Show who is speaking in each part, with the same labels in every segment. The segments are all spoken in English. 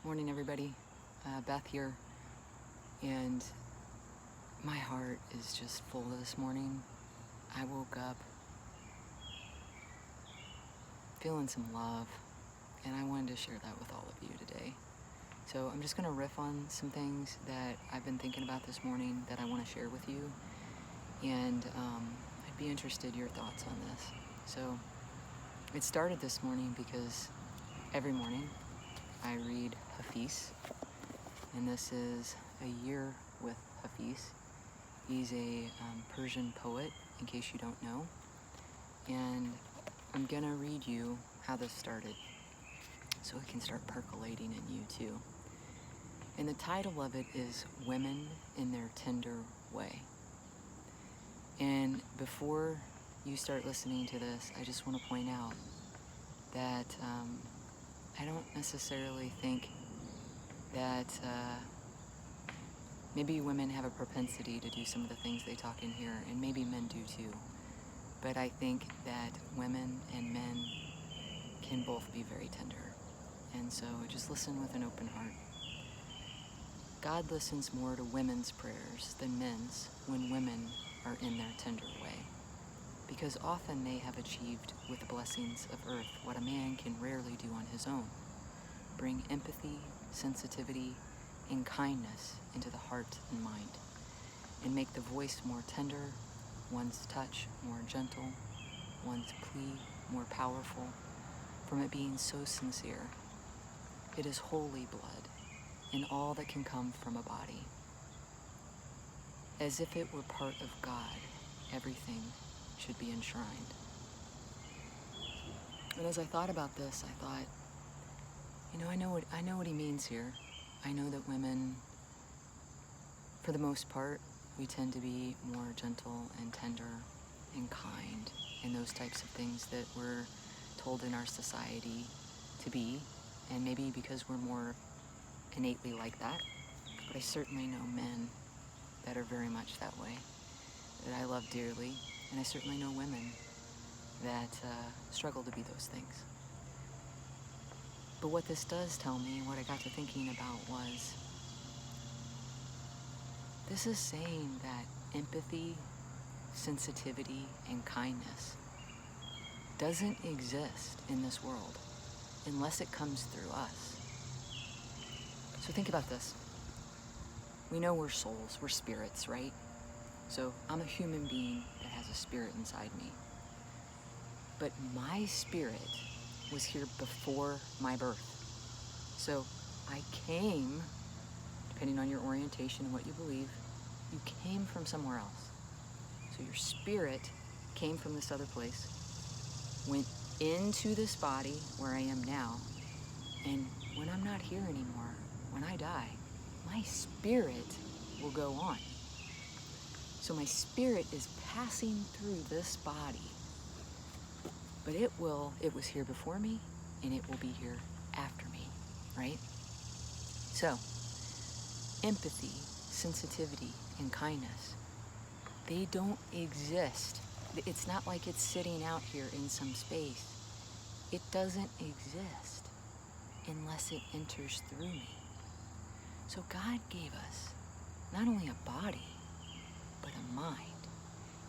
Speaker 1: Morning, everybody. Beth here, and my heart is just full this morning. I woke up feeling some love, and I wanted to share that with all of you today. So I'm just going to riff on some things that I've been thinking about this morning that I want to share with you, and I'd be interested in your thoughts on this. So it started this morning because every morning I read Hafiz, and this is a year with Hafiz. He's a Persian poet, in case you don't know, and I'm gonna read you how this started so it can start percolating in you too. And the title of it is Women in Their Tender Way. And before you start listening to this, I just want to point out that I don't necessarily think that maybe women have a propensity to do some of the things they talk in here, and maybe men do too. But I think that women and men can both be very tender. And so just listen with an open heart. God listens more to women's prayers than men's when women are in their tender way, because often they have achieved with the blessings of earth what a man can rarely do on his own: bring empathy, sensitivity, and kindness into the heart and mind, and make the voice more tender, one's touch more gentle, one's plea more powerful, from it being so sincere. It is holy blood in all that can come from a body. As if it were part of God, everything should be enshrined. And as I thought about this, I thought, I know what he means here. I know that women, for the most part, we tend to be more gentle and tender and kind, and those types of things that we're told in our society to be, and maybe because we're more innately like that. But I certainly know men that are very much that way, that I love dearly, and I certainly know women that struggle to be those things. But what this does tell me, what I got to thinking about was, this is saying that empathy, sensitivity, and kindness doesn't exist in this world unless it comes through us. So think about this. We know we're souls, we're spirits, right? So I'm a human being that has a spirit inside me. But my spirit was here before my birth. So I came, depending on your orientation and what you believe, you came from somewhere else. So your spirit came from this other place, went into this body where I am now, and when I'm not here anymore, when I die, my spirit will go on. So my spirit is passing through this body, but it was here before me, and it will be here after me, right? So, empathy, sensitivity, and kindness, they don't exist. It's not like it's sitting out here in some space. It doesn't exist unless it enters through me. So God gave us not only a body, but a mind.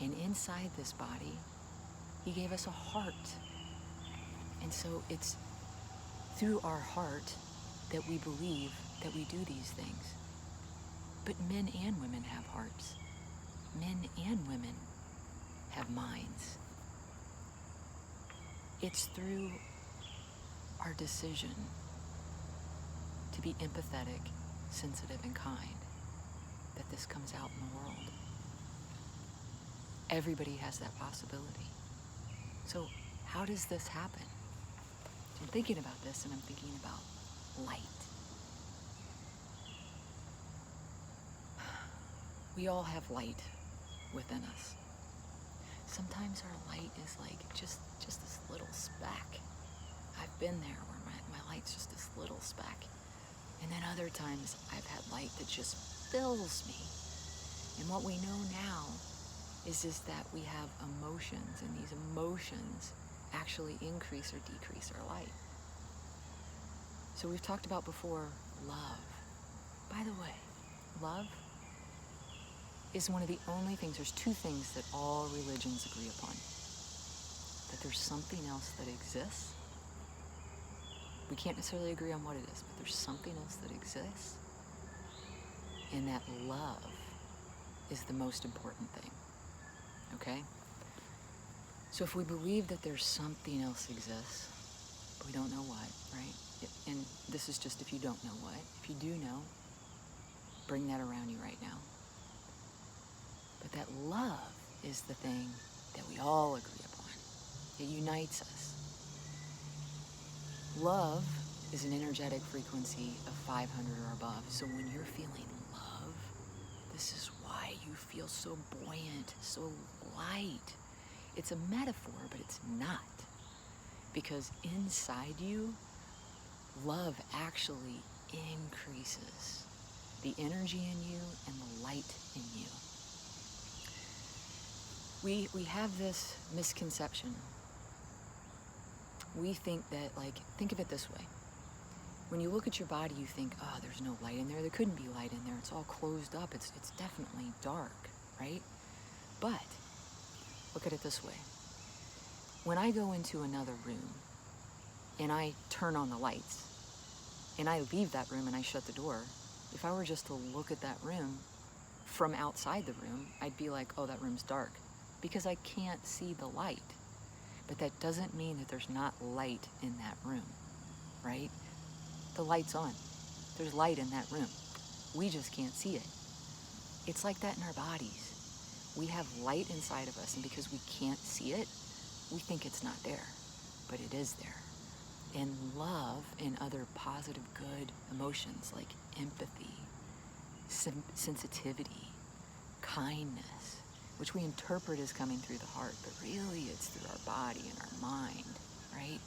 Speaker 1: And inside this body, he gave us a heart. And so it's through our heart that we believe that we do these things. But men and women have hearts. Men and women have minds. It's through our decision to be empathetic, sensitive, and kind that this comes out in the world. Everybody has that possibility. So how does this happen? I'm thinking about this, and I'm thinking about light. We all have light within us. Sometimes our light is like just this little speck. I've been there where my light's just this little speck. And then other times I've had light that just fills me. And what we know now is that we have emotions, and these emotions actually increase or decrease our light. So we've talked about before love. By the way, love is one of the only things, there's two things that all religions agree upon. That there's something else that exists. We can't necessarily agree on what it is, but there's something else that exists. And that love is the most important thing. Okay? So if we believe that there's something else exists, but we don't know what, right? And this is just if you don't know what. If you do know, bring that around you right now. But that love is the thing that we all agree upon. It unites us. Love is an energetic frequency of 500 or above. So when you're feeling love, this is why you feel so buoyant, so light. It's a metaphor, but it's not. Because inside you, love actually increases the energy in you and the light in you. We have this misconception. We think that, think of it this way. When you look at your body, you think, oh, there's no light in there. There couldn't be light in there. It's all closed up. It's definitely dark, right? But look at it this way. When I go into another room and I turn on the lights and I leave that room and I shut the door, if I were just to look at that room from outside the room, I'd be like, oh, that room's dark because I can't see the light. But that doesn't mean that there's not light in that room, right? The light's on. There's light in that room. We just can't see it. It's like that in our bodies. We have light inside of us, and because we can't see it, we think it's not there, but it is there. And love and other positive, good emotions like empathy, sensitivity, kindness, which we interpret as coming through the heart, but really it's through our body and our mind, right?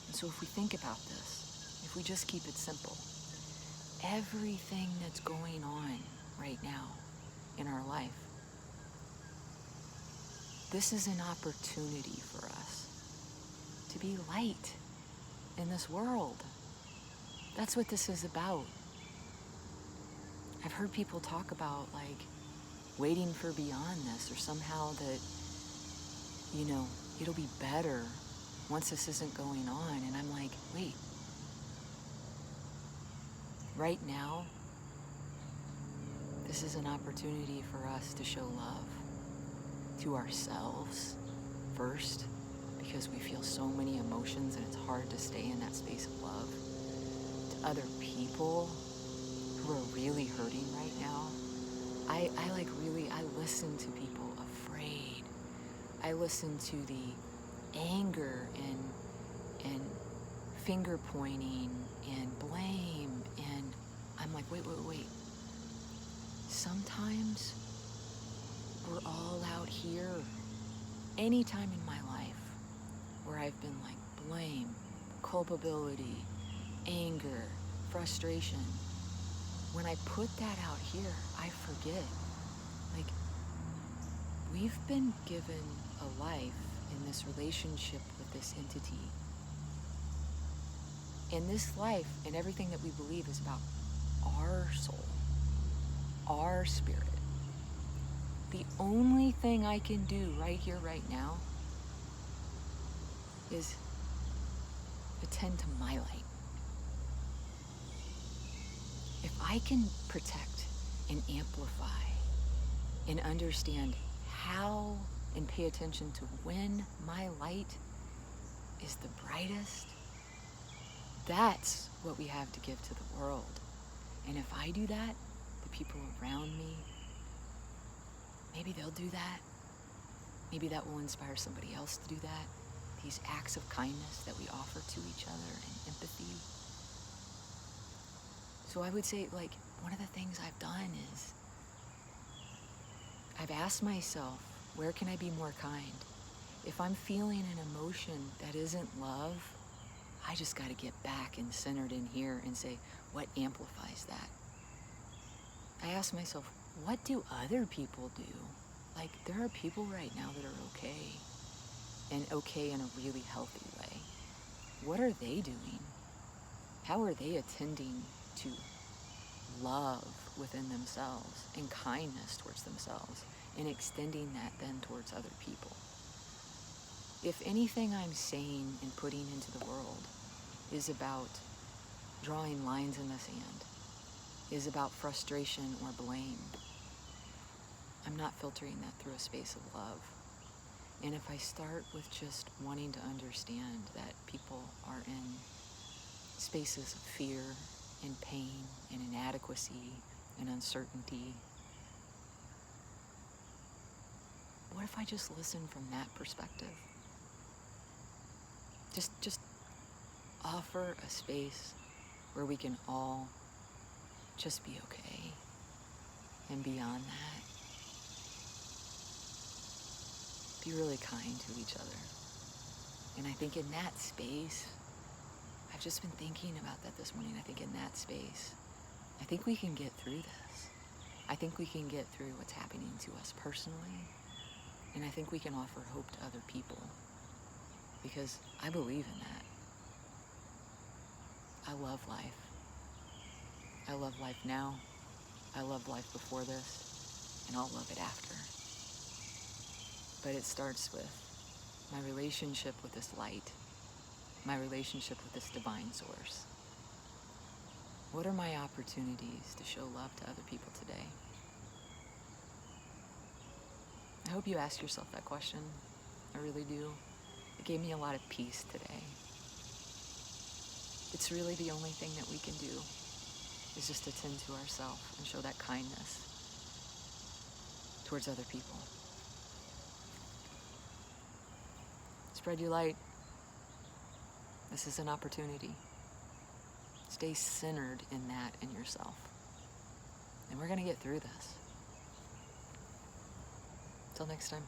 Speaker 1: And so if we think about this, if we just keep it simple, everything that's going on right now in our life, this is an opportunity for us to be light in this world. That's what this is about. I've heard people talk about waiting for beyond this, or somehow that, it'll be better once this isn't going on. And I'm like, wait, right now, this is an opportunity for us to show love to ourselves first, because we feel so many emotions and it's hard to stay in that space of love, to other people who are really hurting right now. I listen to people afraid. I listen to the anger and finger pointing and blame, and I'm like, wait. Sometimes we're all out here, anytime in my life where I've been blame, culpability, anger, frustration, when I put that out here, I forget. We've been given a life in this relationship with this entity. And this life and everything that we believe is about our soul, our spirit. The only thing I can do right here, right now, is attend to my light. If I can protect and amplify and understand how and pay attention to when my light is the brightest, that's what we have to give to the world. And if I do that, the people around me, maybe they'll do that. Maybe that will inspire somebody else to do that. These acts of kindness that we offer to each other and empathy. So I would say, one of the things I've done is I've asked myself, where can I be more kind? If I'm feeling an emotion that isn't love, I just got to get back and centered in here and say, what amplifies that? I ask myself, what do other people do? There are people right now that are okay, and okay in a really healthy way. What are they doing? How are they attending to love within themselves and kindness towards themselves and extending that then towards other people? If anything I'm saying and putting into the world is about drawing lines in the sand, is about frustration or blame, I'm not filtering that through a space of love. And if I start with just wanting to understand that people are in spaces of fear and pain and inadequacy and uncertainty, what if I just listen from that perspective? Just offer a space where we can all just be okay. And beyond that, be really kind to each other. And I think in that space, I've just been thinking about that this morning. I think in that space, I think we can get through this. I think we can get through what's happening to us personally. And I think we can offer hope to other people. Because I believe in that. I love life. I love life now. I love life before this. And I'll love it after. But it starts with my relationship with this light, my relationship with this divine source. What are my opportunities to show love to other people today? I hope you ask yourself that question. I really do. It gave me a lot of peace today. It's really the only thing that we can do is just attend to ourselves and show that kindness towards other people. Spread your light. This is an opportunity. Stay centered in that in yourself. And we're going to get through this. Till next time.